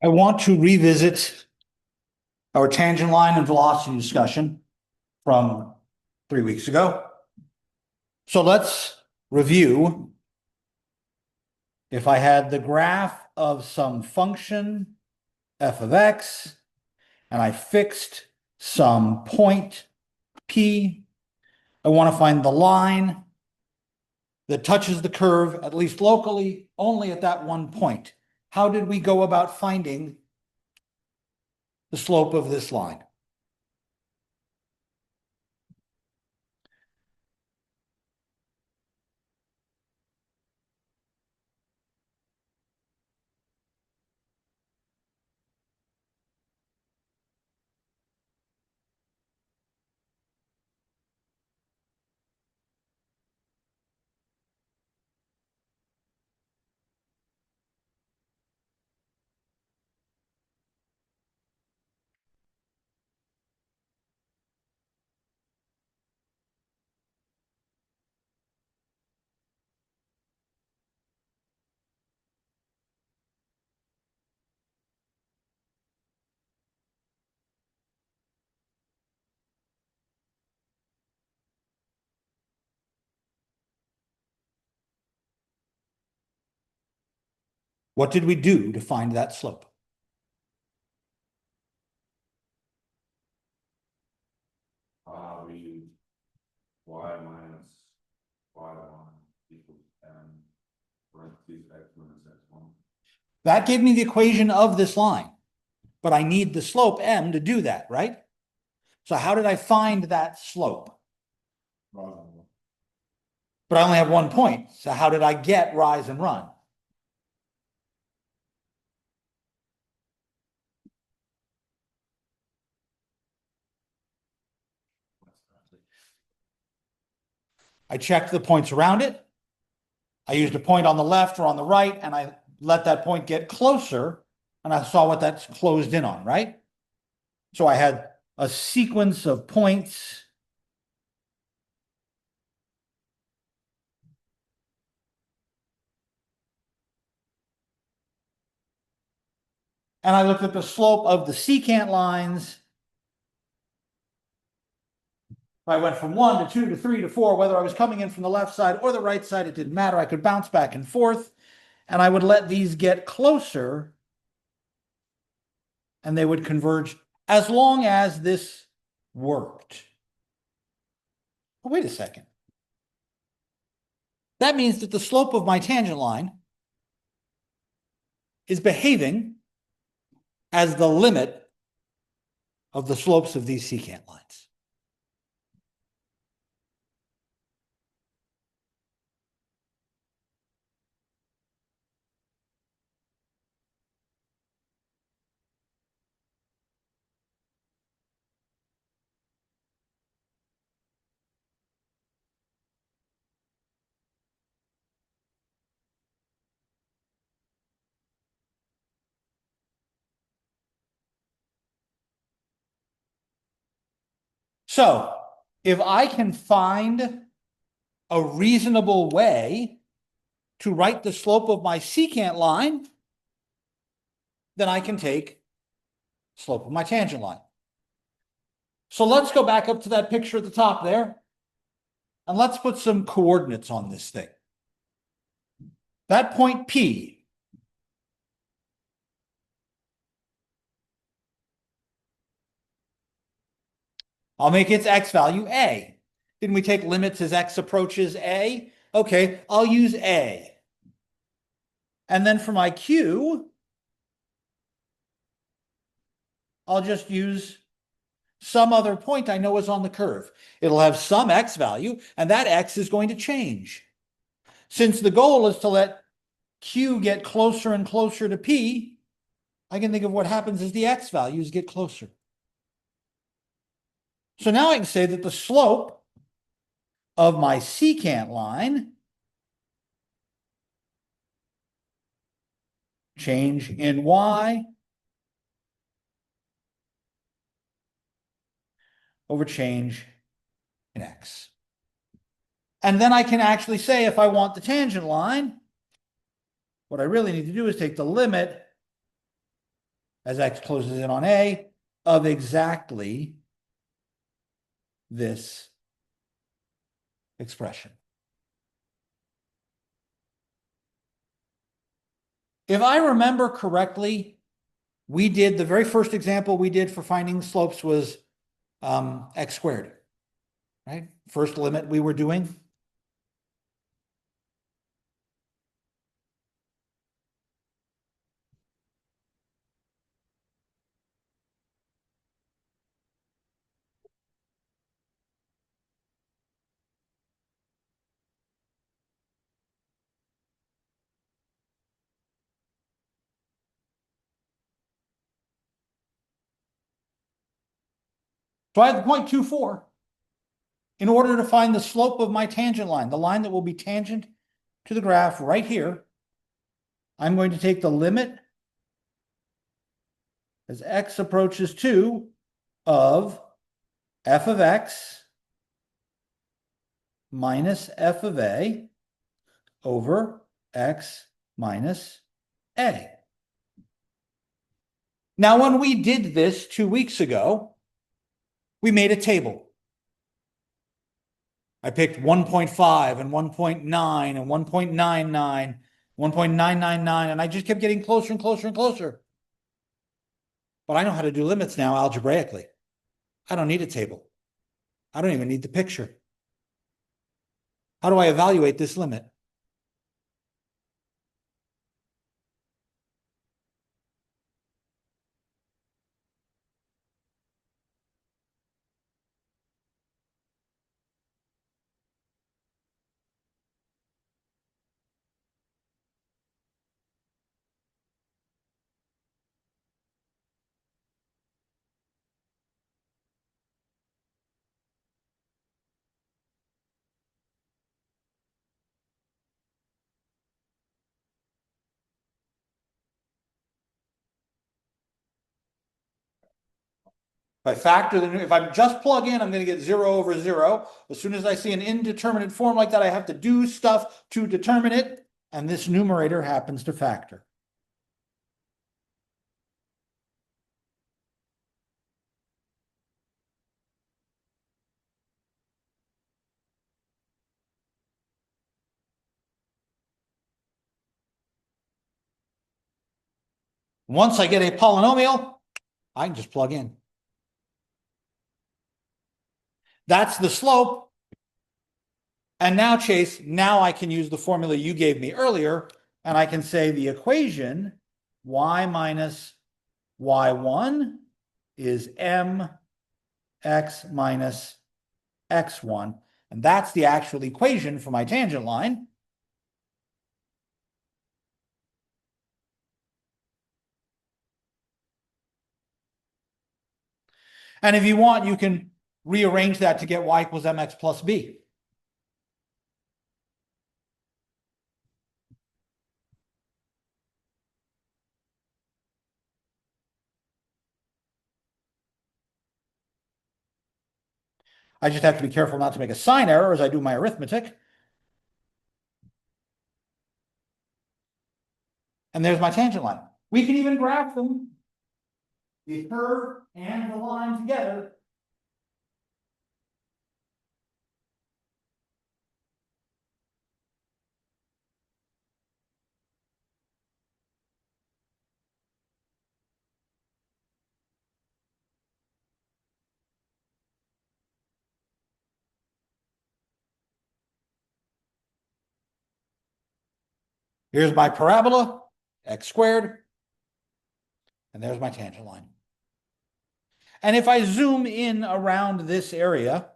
I want to revisit our tangent line and velocity discussion from 3 weeks ago. So let's review. If I had the graph of some function f of x and I fixed some point P, I want to find the line that touches the curve, at least locally, only at that one point. How did we go about finding the slope of this line? What did we do to find that slope? We use y minus y1 equals m parentheses x minus x1. That gave me the equation of this line, but I need the slope m to do that, right? So how did I find that slope? But I only have 1 point. So how did I get rise and run? I checked the points around it. I used a point on the left or on the right, and I let that point get closer, and I saw what that's closed in on, right? So I had a sequence of points. And I looked at the slope of the secant lines. If I went from 1 to 2 to 3 to 4, whether I was coming in from the left side or the right side, it didn't matter. I could bounce back and forth, and I would let these get closer, and they would converge as long as this worked. But wait a second. That means that the slope of my tangent line is behaving as the limit of the slopes of these secant lines. So if I can find a reasonable way to write the slope of my secant line, then I can take slope of my tangent line. So let's go back up to that picture at the top there, and let's put some coordinates on this thing. That point P, I'll make its x value A. Didn't we take limits as x approaches A? Okay, I'll use A. And then for my Q, I'll just use some other point I know is on the curve. It'll have some x value, and that x is going to change. Since the goal is to let Q get closer and closer to P, I can think of what happens as the x values get closer. So now I can say that the slope of my secant line, change in y over change in x. And then I can actually say, if I want the tangent line, what I really need to do is take the limit as x closes in on A of exactly this expression. If I remember correctly, we did the very first example we did for finding slopes was x squared, right? First limit we were doing. So I have the 0.24. In order to find the slope of my tangent line, the line that will be tangent to the graph right here, I'm going to take the limit as x approaches 2 of f of x minus f of a over x minus a. Now, when we did this 2 weeks ago, we made a table. I picked 1.5 and 1.9 and 1.99, 1.999, and I just kept getting closer and closer and closer. But I know how to do limits now algebraically. I don't need a table. I don't even need the picture. How do I evaluate this limit? If I factor if I just plug in, I'm going to get 0 over 0. As soon as I see an indeterminate form like that, I have to do stuff to determine it, and this numerator happens to factor. Once I get a polynomial, I can just plug in. That's the slope. And now, Chase, now I can use the formula you gave me earlier, and I can say the equation y minus y1 is mx minus x1. And that's the actual equation for my tangent line. And if you want, you can rearrange that to get y equals mx plus b. I just have to be careful not to make a sign error as I do my arithmetic. And there's my tangent line. We can even graph them, the curve and the line together. Here's my parabola, x squared, and there's my tangent line. And if I zoom in around this area,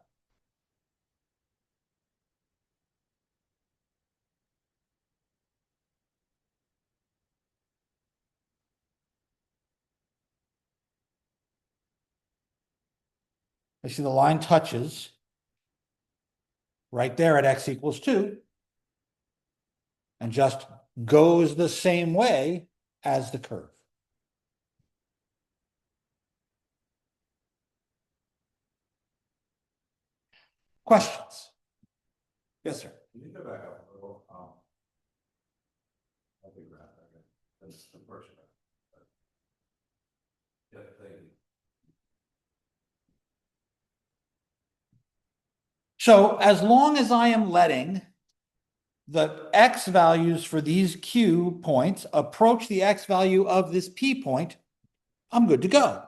I see the line touches right there at x equals 2 and just goes the same way as the curve. Questions? Yes, sir. Can you go back up a little? I think that, that's the first one. So as long as I am letting the x values for these Q points approach the x value of this P point, I'm good to go.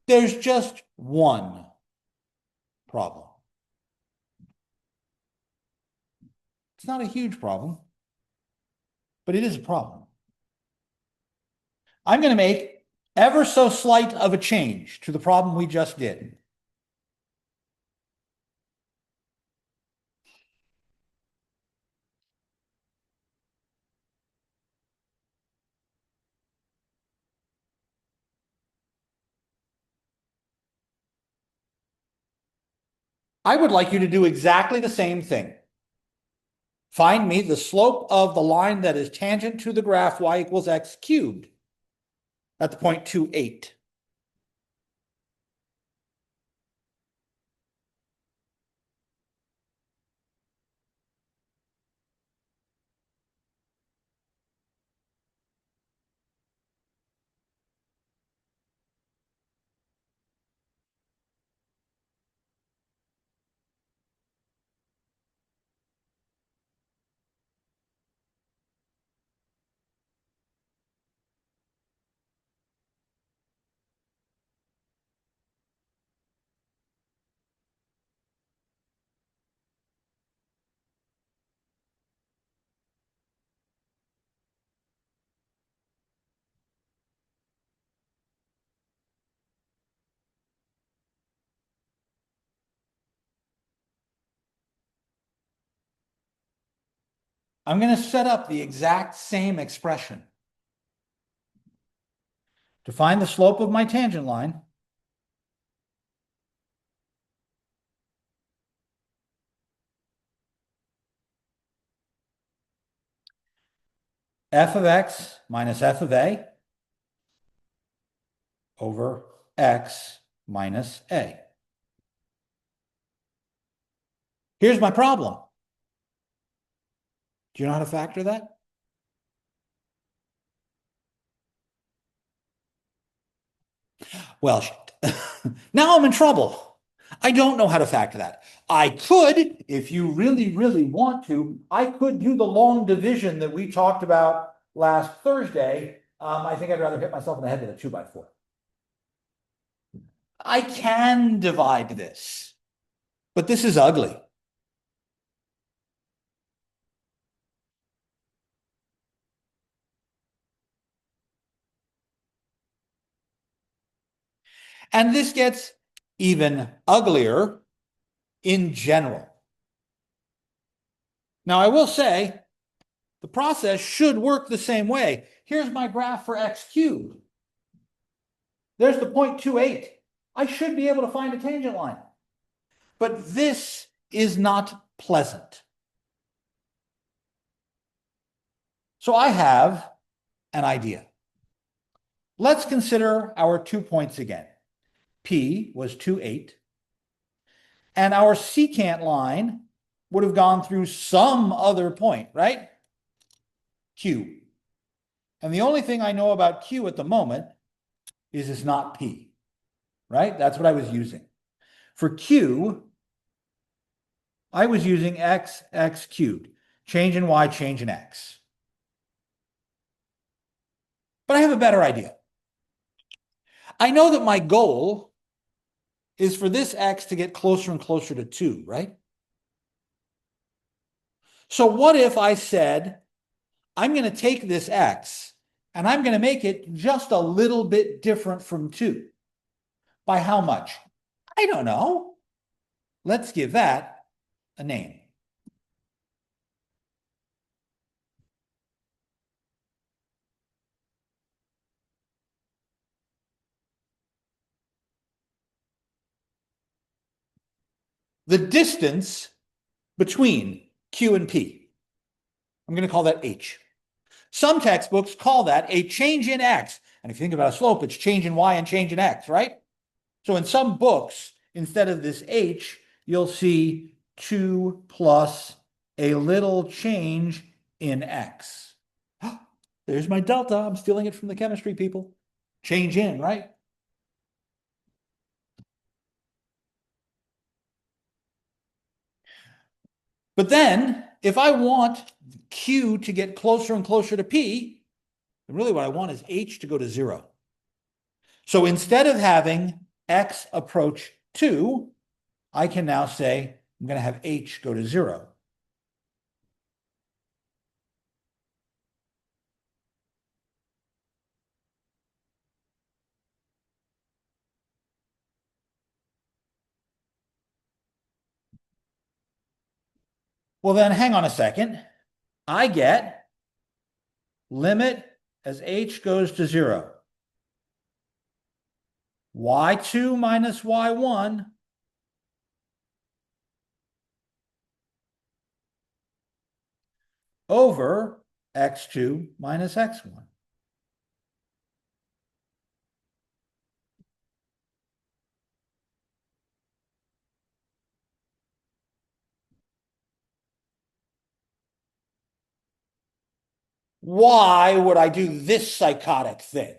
There's just one problem. It's not a huge problem, but it is a problem. I'm going to make ever so slight of a change to the problem we just did. I would like you to do exactly the same thing. Find me the slope of the line that is tangent to the graph y equals x cubed at the point 2, 8. I'm going to set up the exact same expression. To find the slope of my tangent line, f of x minus f of a over x minus a. Here's my problem. Do you know how to factor that? Well, now I'm in trouble. I don't know how to factor that. I could, if you really, really want to, I could do the long division that we talked about last Thursday. I think I'd rather hit myself in the head with a 2x4. I can divide this, but this is ugly. And this gets even uglier in general. Now, I will say the process should work the same way. Here's my graph for x cubed. There's the 0.28. I should be able to find a tangent line. But this is not pleasant. So I have an idea. Let's consider our 2 points again. P was 2, 8. And our secant line would have gone through some other point, right? Q. And the only thing I know about Q at the moment is it's not P, right? That's what I was using. For Q, I was using x cubed. Change in y, change in x. But I have a better idea. I know that my goal is for this x to get closer and closer to 2, right? So what if I said, I'm going to take this x and I'm going to make it just a little bit different from 2. By how much? I don't know. Let's give that a name. The distance between Q and P. I'm going to call that H. Some textbooks call that a change in X. And if you think about a slope, it's change in Y and change in X, right? So in some books, instead of this H, you'll see 2 plus a little change in X. There's my delta. I'm stealing it from the chemistry people. Change in, right? But then if I want Q to get closer and closer to P, then really what I want is H to go to 0. So instead of having X approach 2, I can now say I'm going to have H go to 0. Well, then hang on a second. I get limit as H goes to 0. Y2 minus Y1 over X2 minus X1. Why would I do this psychotic thing?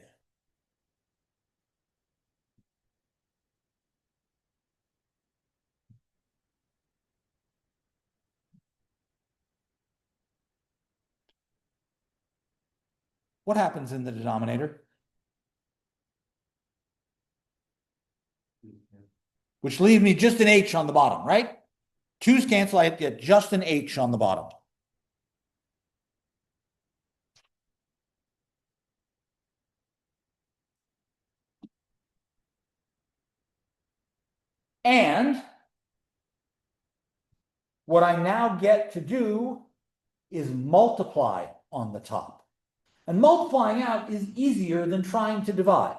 What happens in the denominator? Which leaves me just an H on the bottom, right? 2's cancel, I get just an H on the bottom. And what I now get to do is multiply on the top. And multiplying out is easier than trying to divide.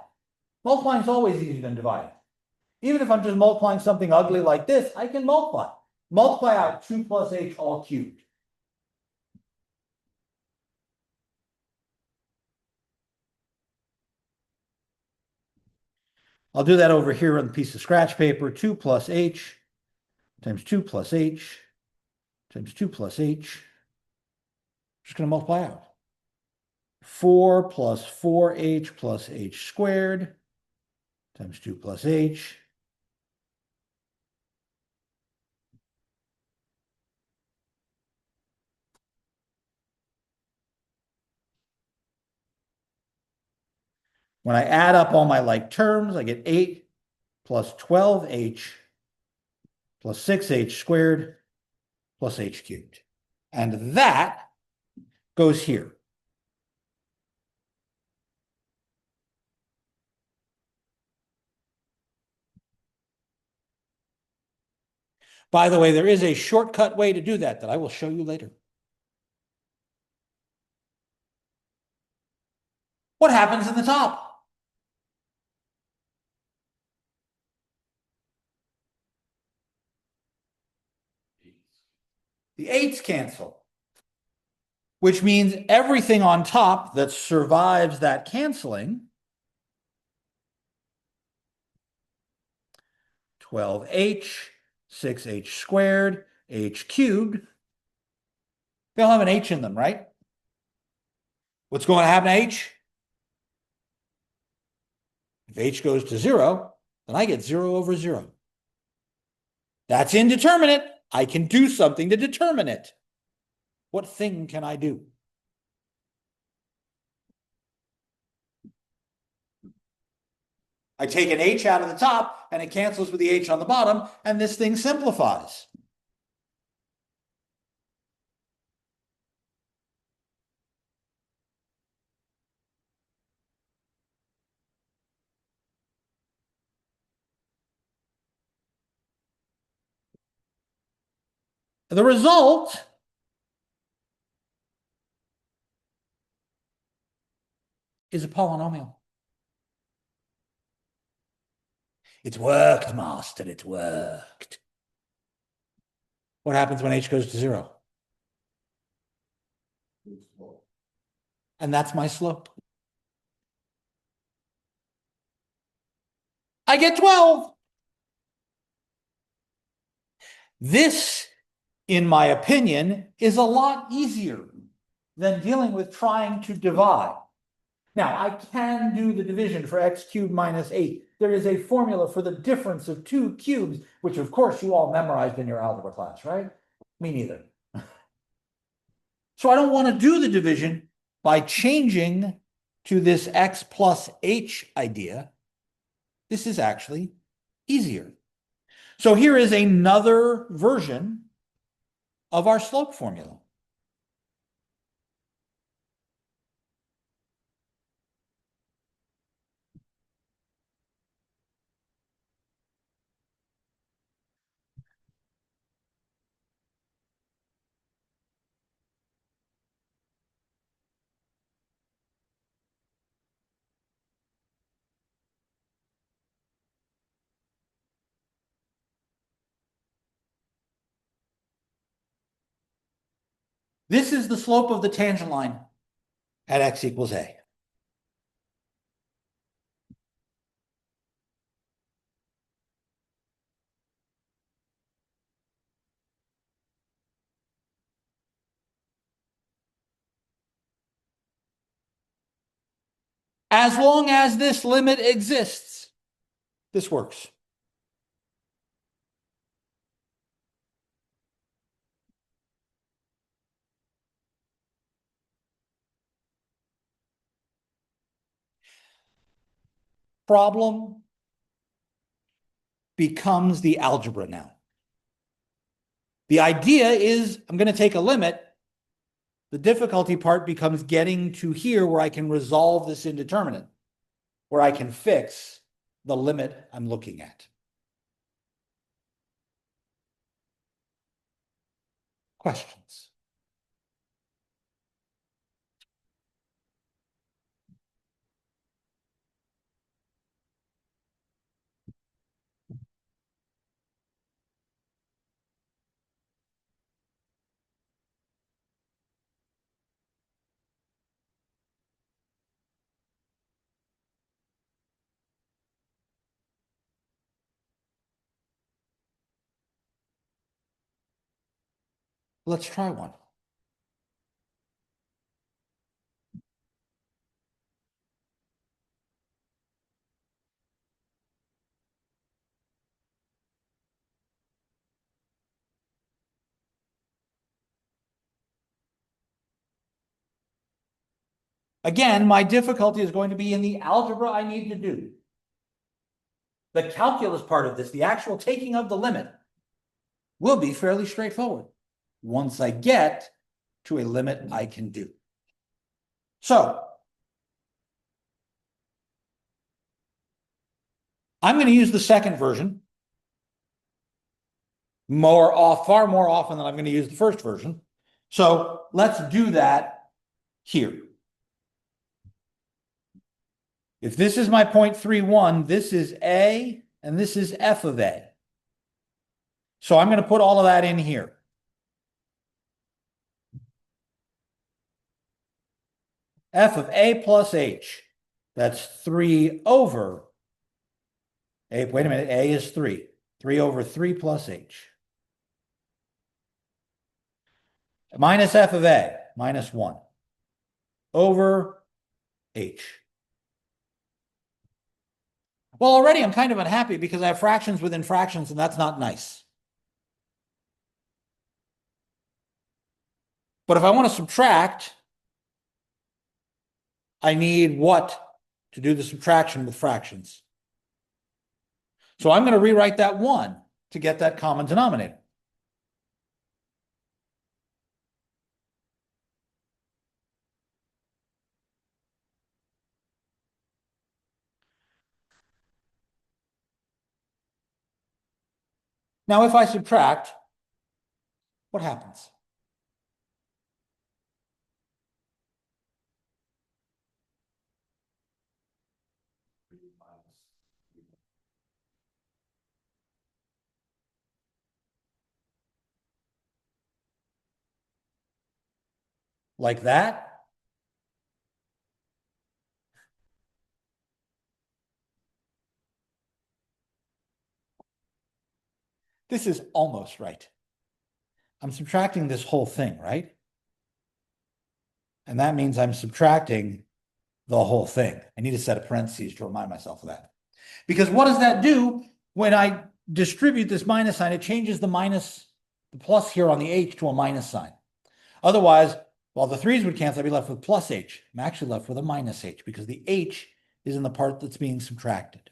Multiplying is always easier than dividing. Even if I'm just multiplying something ugly like this, I can multiply. Multiply out 2 plus H all cubed. I'll do that over here on the piece of scratch paper. 2 plus H times 2 plus H times 2 plus H. Just going to multiply out. 4 plus 4H plus H squared times 2 plus H. When I add up all my like terms, I get 8 plus 12H plus 6H squared plus H cubed. And that goes here. By the way, there is a shortcut way to do that I will show you later. What happens in the top? The 8's cancel, which means everything on top that survives that canceling, 12H, 6H squared, H cubed, they all have an H in them, right? What's going to happen to H? If H goes to 0, then I get 0 over 0. That's indeterminate. I can do something to determine it. What thing can I do? I take an H out of the top and it cancels with the H on the bottom, and this thing simplifies. The result is a polynomial. It's worked, master, it's worked. What happens when H goes to 0? And that's my slope. I get 12. This, in my opinion, is a lot easier than dealing with trying to divide. Now, I can do the division for x cubed minus 8. There is a formula for the difference of two cubes, which of course you all memorized in your algebra class, right? Me neither. So I don't want to do the division by changing to this x plus h idea. This is actually easier. So here is another version of our slope formula. This is the slope of the tangent line at x equals a. As long as this limit exists, this works. Problem becomes the algebra now. The idea is I'm going to take a limit. The difficulty part becomes getting to here where I can resolve this indeterminate, where I can fix the limit I'm looking at. Questions? Let's try one. Again, my difficulty is going to be in the algebra I need to do. The calculus part of this, the actual taking of the limit, will be fairly straightforward once I get to a limit I can do. So I'm going to use the second version far more often than I'm going to use the first version. So let's do that here. If this is my 0.31, this is A and this is f of A. So I'm going to put all of that in here. F of A plus H. That's 3 over A. Wait a minute. A is 3. 3 over 3 plus H. Minus f of A, minus 1. Over H. Well, already I'm kind of unhappy because I have fractions within fractions, and that's not nice. But if I want to subtract, I need what to do the subtraction with fractions? So I'm going to rewrite that 1 to get that common denominator. Now, if I subtract, what happens? Like that? This is almost right. I'm subtracting this whole thing, right? And that means I'm subtracting the whole thing. I need a set of parentheses to remind myself of that. Because what does that do? When I distribute this minus sign, it changes the plus here on the H to a minus sign. Otherwise, While the threes would cancel, I'd be left with plus h. I'm actually left with a minus h because the h is in the part that's being subtracted.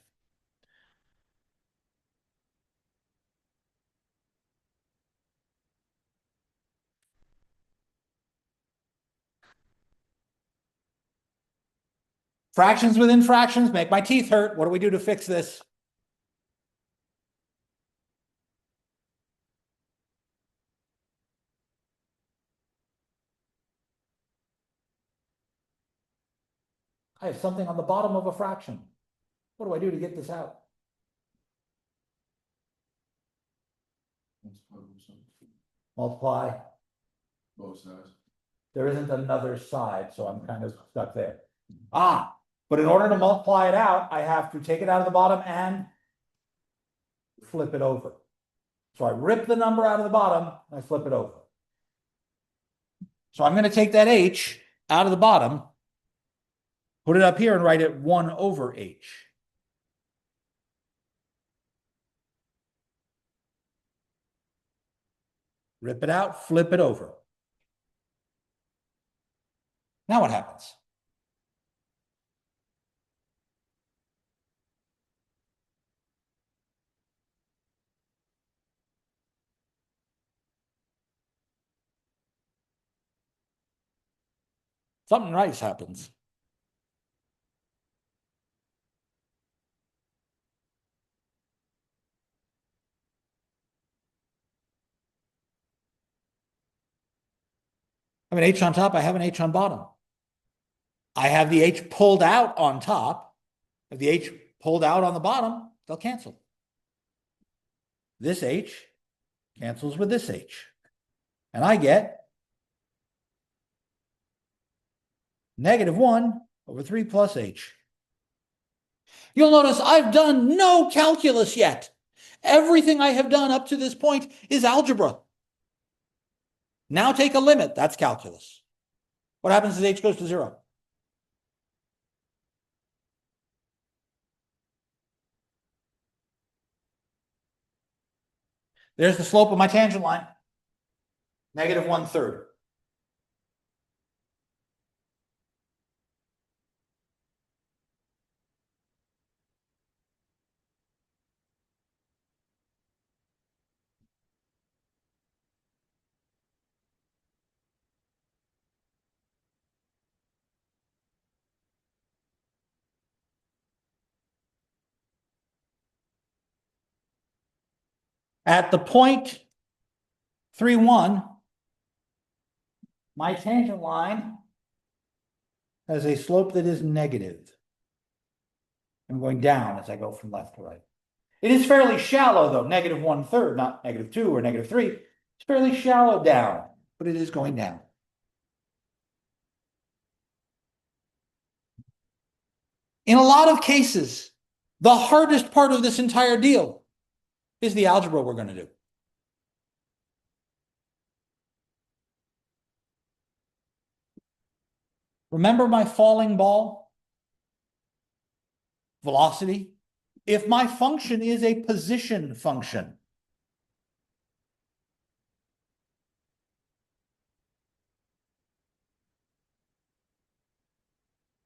Fractions within fractions make my teeth hurt. What do we do to fix this? I have something on the bottom of a fraction. What do I do to get this out? Multiply. Both sides. There isn't another side, so I'm kind of stuck there. But in order to multiply it out, I have to take it out of the bottom and flip it over. So I rip the number out of the bottom and I flip it over. So I'm going to take that h out of the bottom, put it up here and write it 1 over h. Rip it out, flip it over. Now what happens? Something nice happens. I have an h on top, I have an h on bottom. I have the h pulled out on top. If the h pulled out on the bottom, they'll cancel. This h cancels with this h. And I get -1 over 3 plus h. You'll notice I've done no calculus yet. Everything I have done up to this point is algebra. Now take a limit. That's calculus. What happens as h goes to 0? There's the slope of my tangent line. -1/3. At the point 3, 1, my tangent line has a slope that is negative. I'm going down as I go from left to right. It is fairly shallow, though, -1/3, not -2 or -3. It's fairly shallow down, but it is going down. In a lot of cases, the hardest part of this entire deal is the algebra we're going to do. Remember my falling ball velocity? If my function is a position function,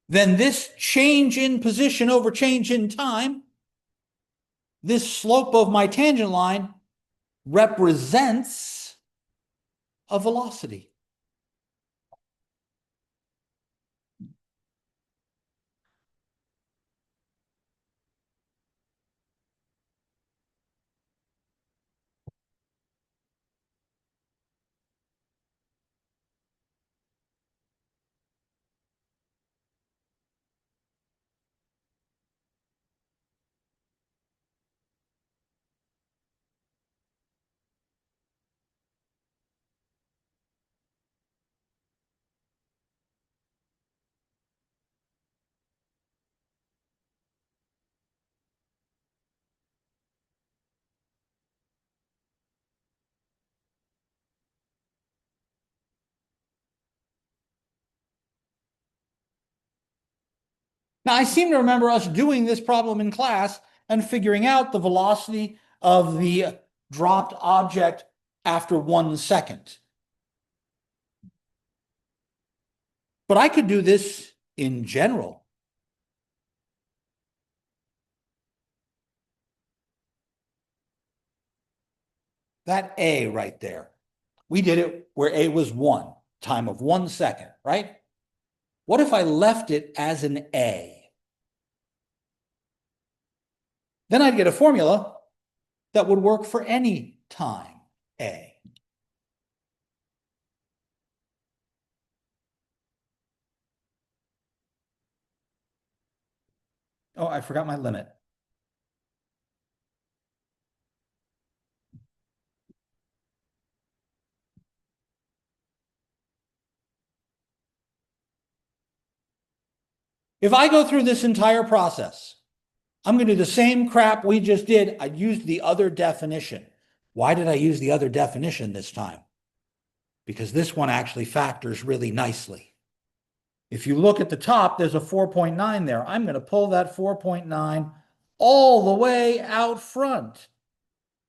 then this change in position over change in time, this slope of my tangent line represents a velocity. Now, I seem to remember us doing this problem in class and figuring out the velocity of the dropped object after 1 second. But I could do this in general. That A right there, we did it where A was 1, time of 1 second, right? What if I left it as an A? Then I'd get a formula that would work for any time A. Oh, I forgot my limit. If I go through this entire process, I'm going to do the same crap we just did. I used the other definition. Why did I use the other definition this time? Because this one actually factors really nicely. If you look at the top, there's a 4.9 there. I'm going to pull that 4.9 all the way out front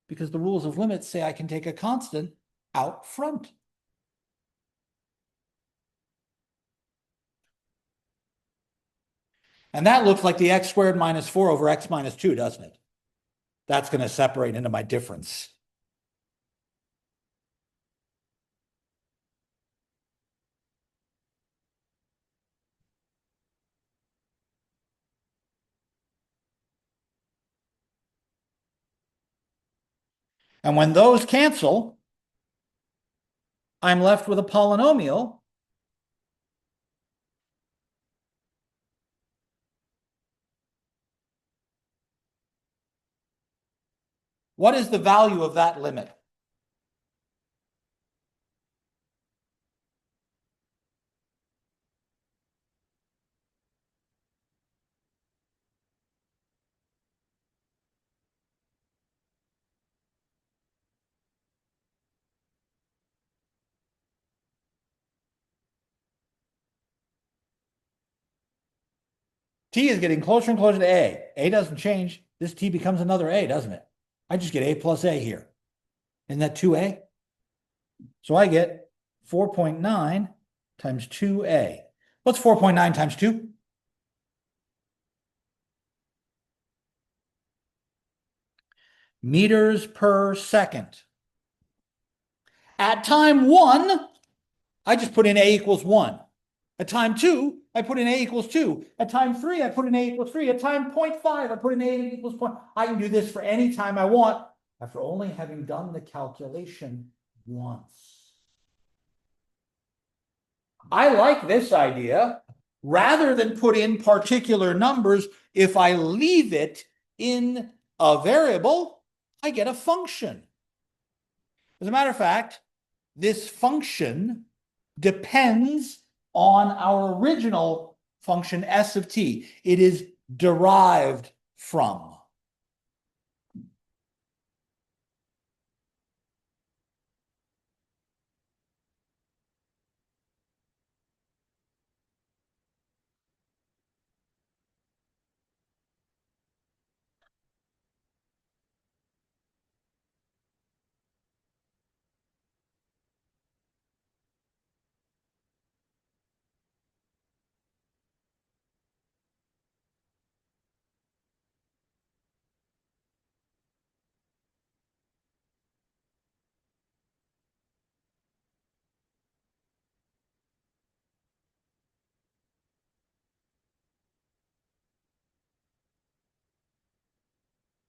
because the rules of limits say I can take a constant out front. And that looks like the x squared minus 4 over x minus 2, doesn't it? That's going to separate into my difference. And when those cancel, I'm left with a polynomial What is the value of that limit? T is getting closer and closer to A. A doesn't change. This T becomes another A, doesn't it? I just get A plus A here. Isn't that 2A? So I get 4.9 times 2A. What's 4.9 times 2? Meters per second. At time 1, I just put in A equals 1. At time 2, I put in A equals 2. At time 3, I put in A equals 3. At time 0.5, I put in A equals 0. I can do this for any time I want after only having done the calculation once. I like this idea. Rather than put in particular numbers, if I leave it in a variable, I get a function. As a matter of fact, this function depends on our original function s of t. It is derived from.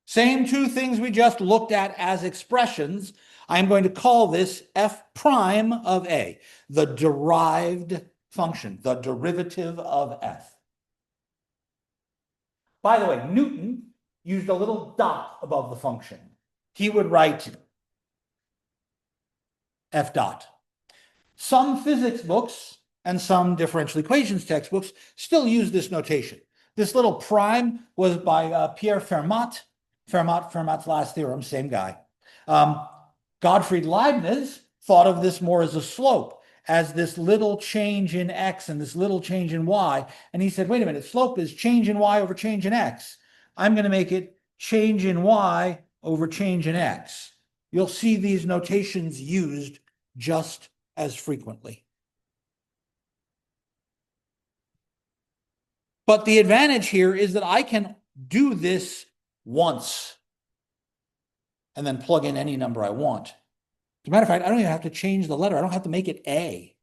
Same two things we just looked at as expressions. I'm going to call this f prime of a, the derived function, the derivative of f. By the way, Newton used a little dot above the function. He would write f dot. Some physics books and some differential equations textbooks still use this notation. This little prime was by Pierre Fermat. Fermat's last theorem, same guy. Gottfried Leibniz thought of this more as a slope, as this little change in x and this little change in y. And he said, wait a minute, slope is change in y over change in x. I'm going to make it change in y over change in x. You'll see these notations used just as frequently. But the advantage here is that I can do this once and then plug in any number I want. As a matter of fact, I don't even have to change the letter. I don't have to make it A.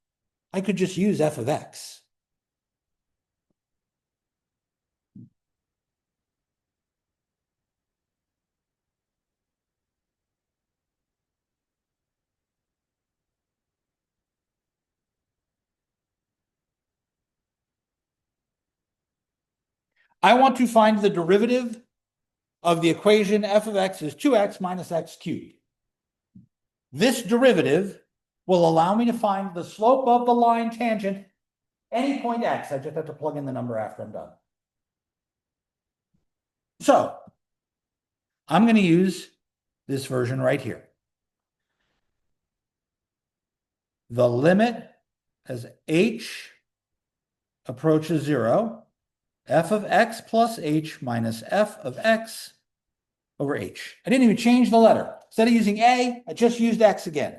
I could just use f of x. I want to find the derivative of the equation f of x is 2x minus x cubed. This derivative will allow me to find the slope of the line tangent any point x. I just have to plug in the number after I'm done. So I'm going to use this version right here. The limit as h approaches 0, f of x plus h minus f of x over h. I didn't even change the letter. Instead of using a, I just used x again.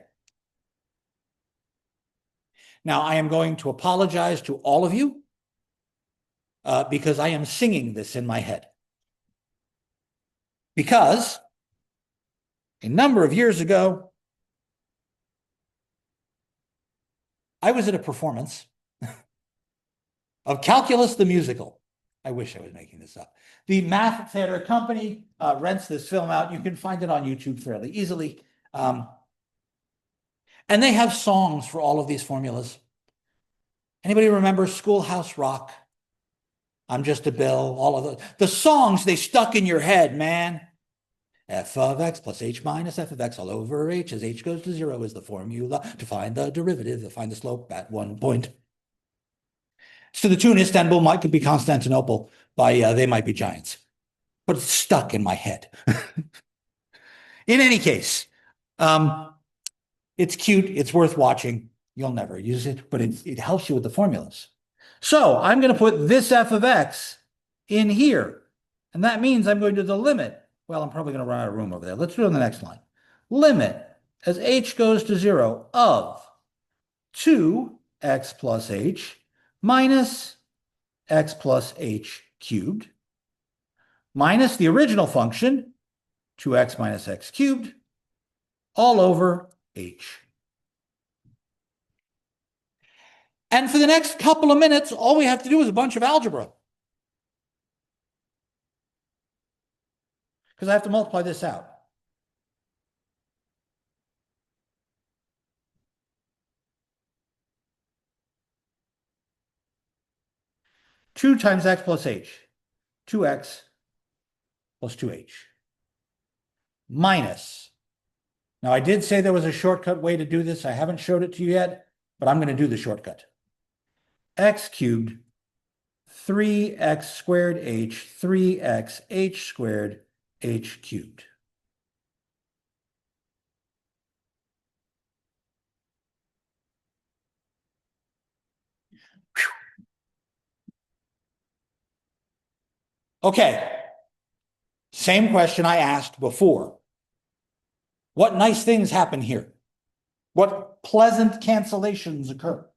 Now I am going to apologize to all of you because I am singing this in my head. Because a number of years ago, I was at a performance of Calculus the Musical. I wish I was making this up. The Math Theater Company rents this film out. You can find it on YouTube fairly easily. And they have songs for all of these formulas. Anybody remember Schoolhouse Rock? I'm Just a Bill, all of those. The songs, they stuck in your head, man. F of x plus h minus f of x all over h as h goes to 0 is the formula to find the derivative, to find the slope at one point. So the tune Istanbul might could be Constantinople by They Might Be Giants. But it's stuck in my head. In any case, it's cute. It's worth watching. You'll never use it, but it helps you with the formulas. So I'm going to put this f of x in here. And that means I'm going to the limit. Well, I'm probably going to run out of room over there. Let's do it on the next line. Limit as h goes to 0 of 2x plus h minus x plus h cubed minus the original function, 2x minus x cubed, all over h. And for the next couple of minutes, all we have to do is a bunch of algebra. Because I have to multiply this out. Two times x plus h, 2x plus 2h, minus. Now, I did say there was a shortcut way to do this. I haven't showed it to you yet, but I'm going to do the shortcut. X cubed, 3x squared h, 3x h squared h cubed. Okay, same question I asked before. What nice things happen here? What pleasant cancellations occur?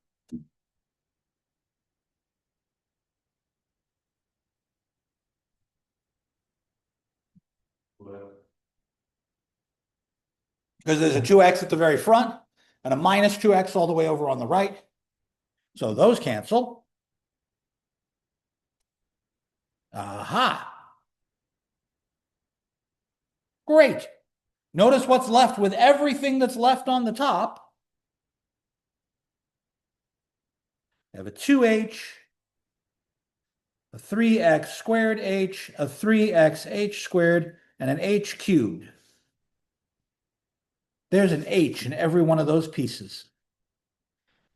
Because there's a 2x at the very front and a minus 2x all the way over on the right. So those cancel. Aha. Great. Notice what's left with everything that's left on the top. I have a 2h, a 3x squared h, a 3x h squared, and an h cubed. There's an h in every one of those pieces.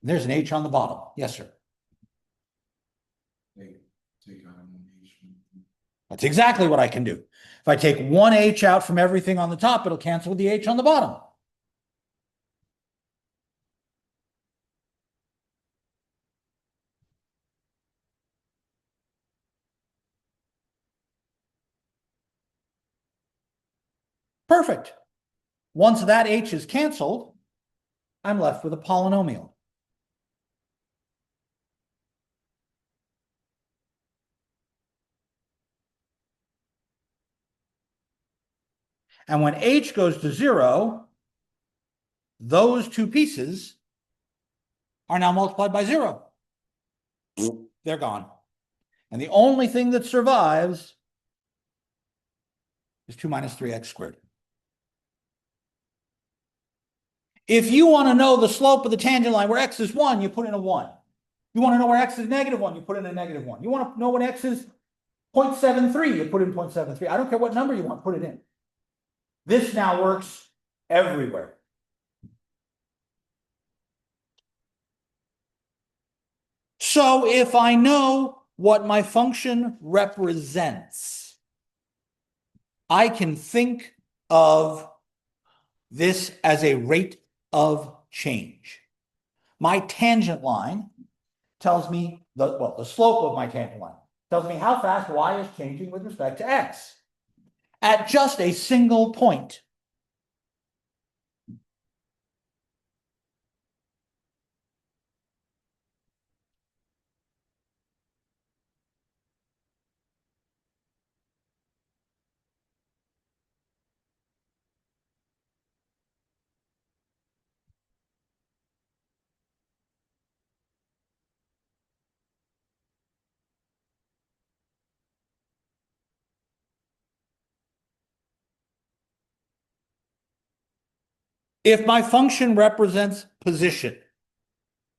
There's an h on the bottom. Yes, sir. Take out an H. That's exactly what I can do. If I take one h out from everything on the top, it'll cancel with the h on the bottom. Perfect. Once that h is canceled, I'm left with a polynomial. And when h goes to 0, those two pieces are now multiplied by 0. They're gone. And the only thing that survives is 2 minus 3x squared. If you want to know the slope of the tangent line where x is 1, you put in a 1. You want to know where x is -1, you put in a -1. You want to know when x is 0.73, you put in 0.73. I don't care what number you want, put it in. This now works everywhere. So if I know what my function represents, I can think of this as a rate of change. My tangent line tells me the slope of my tangent line tells me how fast y is changing with respect to x at just a single point. If my function represents position,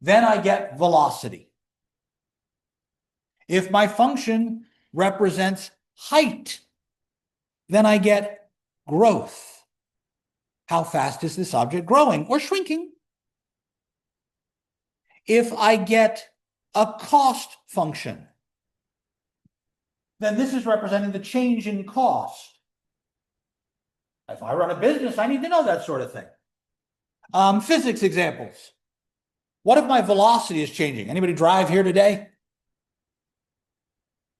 then I get velocity. If my function represents height, then I get growth. How fast is this object growing or shrinking? If I get a cost function, then this is representing the change in cost. If I run a business, I need to know that sort of thing. Physics examples. What if my velocity is changing? Anybody drive here today?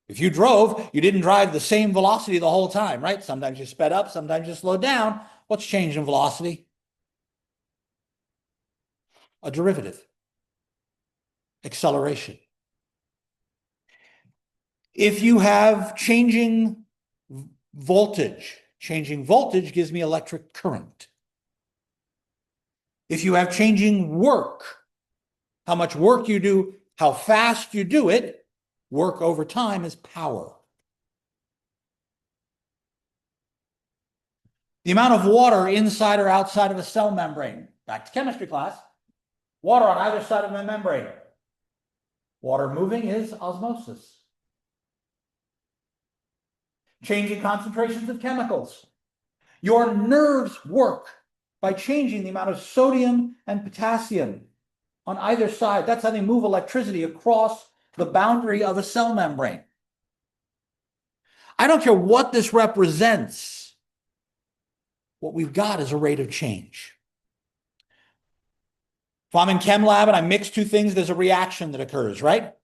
If you drove, you didn't drive the same velocity the whole time, right? Sometimes you sped up, sometimes you slowed down. What's changed in velocity? A derivative. Acceleration. If you have changing voltage gives me electric current. If you have changing work, how much work you do, how fast you do it, work over time is power. The amount of water inside or outside of a cell membrane. Back to chemistry class. Water on either side of the membrane. Water moving is osmosis. Changing concentrations of chemicals. Your nerves work by changing the amount of sodium and potassium on either side. That's how they move electricity across the boundary of a cell membrane. I don't care what this represents. What we've got is a rate of change. If I'm in chem lab and I mix two things, there's a reaction that occurs, right?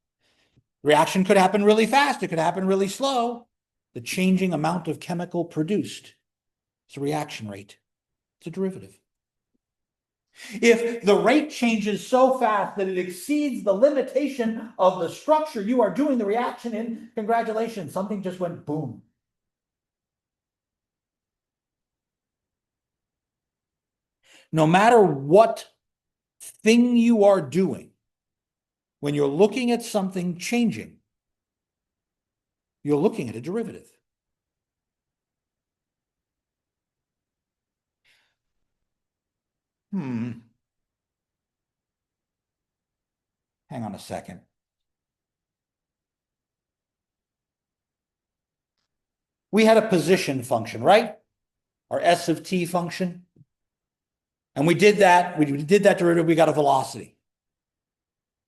Reaction could happen really fast. It could happen really slow. The changing amount of chemical produced is a reaction rate. It's a derivative. If the rate changes so fast that it exceeds the limitation of the structure you are doing the reaction in, congratulations, something just went boom. No matter what thing you are doing, when you're looking at something changing, you're looking at a derivative. Hang on a second. We had a position function, right? Our S of t function. And we did that derivative, we got a velocity.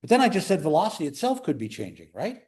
But then I just said velocity itself could be changing, right?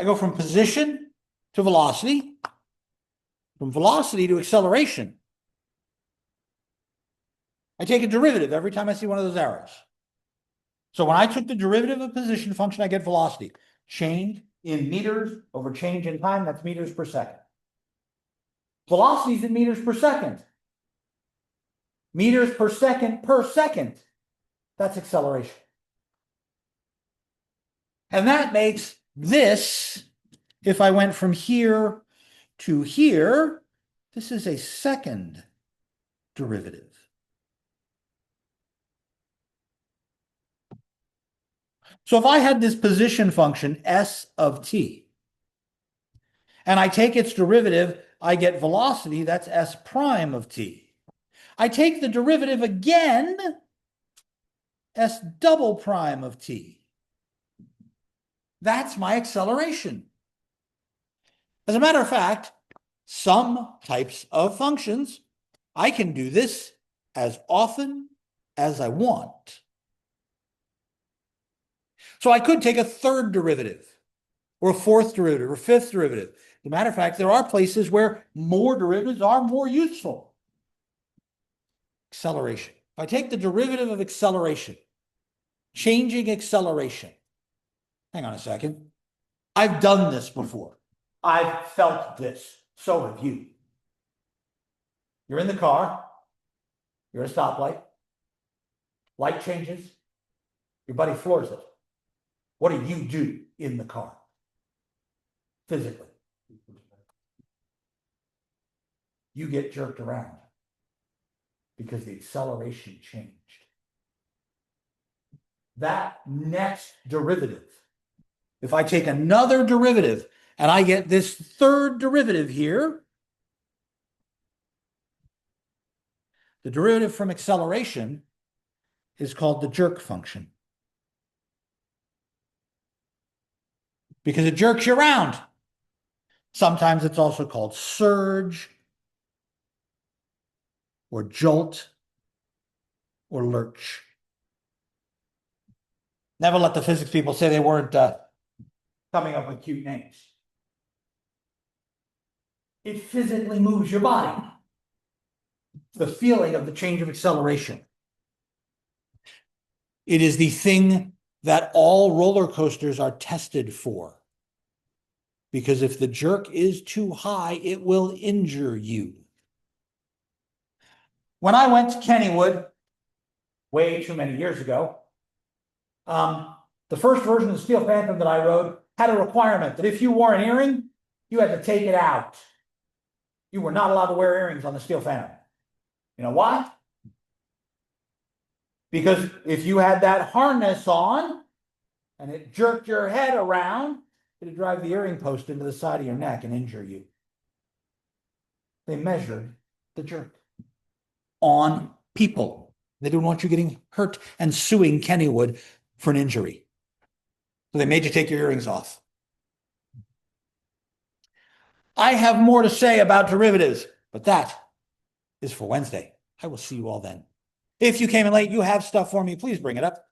I go from position to velocity, from velocity to acceleration. I take a derivative every time I see one of those arrows. So when I took the derivative of position function, I get velocity. Change in meters over change in time, that's meters per second. Velocity is in meters per second. Meters per second, that's acceleration. And that makes this, if I went from here to here, this is a second derivative. So if I had this position function s of t, and I take its derivative, I get velocity, that's s prime of t. I take the derivative again, s double prime of t. That's my acceleration. As a matter of fact, some types of functions, I can do this as often as I want. So I could take a third derivative, or a fourth derivative, or fifth derivative. As a matter of fact, there are places where more derivatives are more useful. Acceleration. If I take the derivative of acceleration, changing acceleration. Hang on a second. I've done this before. I've felt this. So have you. You're in the car. You're at a stoplight. Light changes. Your buddy floors it. What do you do in the car? Physically. You get jerked around because the acceleration changed. That next derivative, if I take another derivative and I get this third derivative here, the derivative from acceleration is called the jerk function. Because it jerks you around. Sometimes it's also called surge, or jolt, or lurch. Never let the physics people say they weren't coming up with cute names. It physically moves your body. The feeling of the change of acceleration. It is the thing that all roller coasters are tested for. Because if the jerk is too high, it will injure you. When I went to Kennywood, way too many years ago, the first version of the Steel Phantom that I rode had a requirement that if you wore an earring, you had to take it out. You were not allowed to wear earrings on the Steel Phantom. You know why? Because if you had that harness on and it jerked your head around, it'd drive the earring post into the side of your neck and injure you. They measured the jerk on people. They didn't want you getting hurt and suing Kennywood for an injury. So they made you take your earrings off. I have more to say about derivatives, but that is for Wednesday. I will see you all then. If you came in late, you have stuff for me, please bring it up.